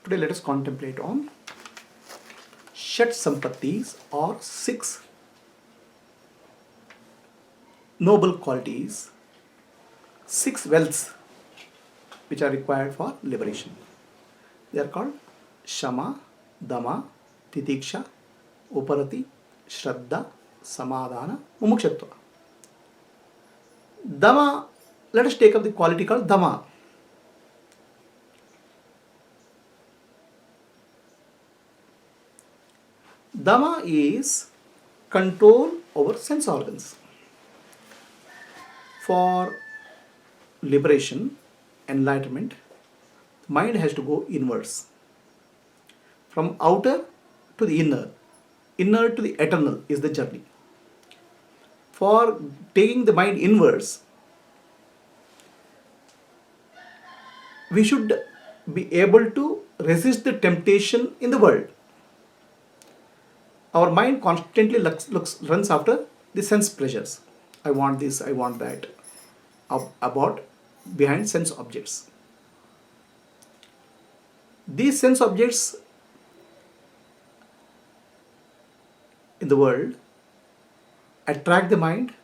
Today let us contemplate on Shat Sampattis or 6 noble qualities, 6 wealths which are required for liberation. They are called Shama, Dama, Titiksha, Uparati, Shraddha, Samadhana, Mumukshatva. Dama, let us take up the quality called Dama. Dama is control over sense organs. For liberation, enlightenment, the mind has to go inwards. From outer to the inner to the eternal is the journey. For taking the mind inwards, we should be able to resist the temptation in the world. Our mind constantly runs after the sense pleasures. I want this, I want that, about behind sense objects. These sense objects in the world attract the mind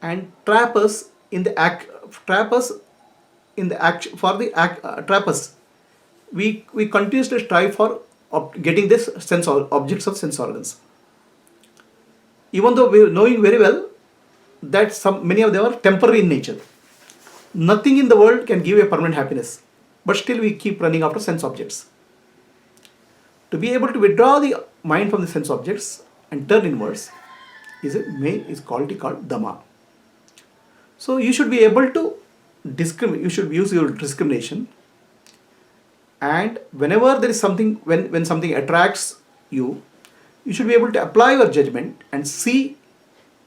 and trap us in the act. Trap us. We continuously strive for getting this sense objects of sense organs. Even though we are knowing very well that many of them are temporary in nature. Nothing in the world can give a permanent happiness, but still we keep running after sense objects. To be able to withdraw the mind from the sense objects and turn inwards is quality called Dhamma. So you should be able to discriminate. You should use your discrimination, and whenever there is something, when something attracts you, you should be able to apply your judgment and see,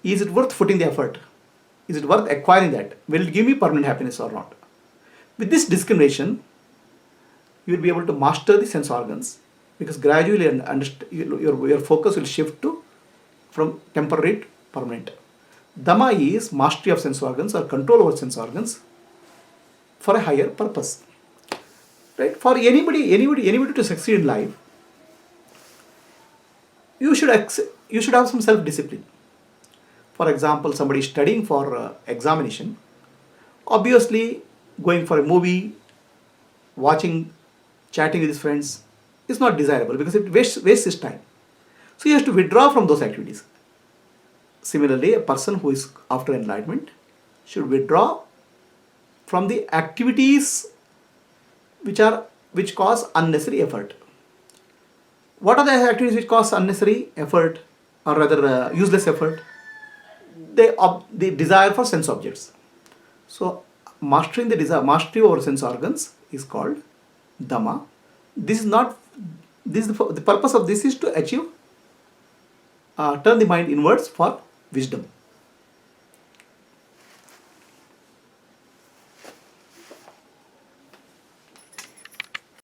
is it worth putting the effort? Is it worth acquiring that? Will it give me permanent happiness or not? With this discrimination, you will be able to master the sense organs, because gradually your focus will shift from temporary to permanent. Dhamma is mastery of sense organs or control over sense organs for a higher purpose. Right? For anybody to succeed in life, you should have some self-discipline. For example, somebody studying for examination, obviously going for a movie, watching, chatting with his friends is not desirable because it wastes his time. So he has to withdraw from those activities. Similarly, a person who is after enlightenment should withdraw from the activities which cause unnecessary effort. What are the activities which cause unnecessary effort, or rather useless effort? The desire for sense objects. So mastering mastery over sense organs is called Dhamma. The purpose of this is to achieve, turn the mind inwards for wisdom.